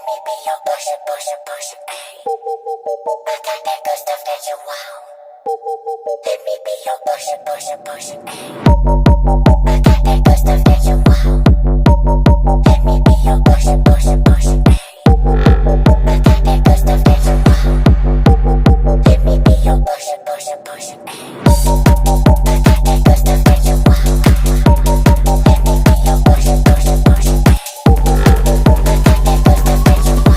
me be your pusher, pusher, pusher, ayy. I got that good stuff that you want. Let me be your pusher, pusher, pusher, ayy. I got that good stuff that you want. Let me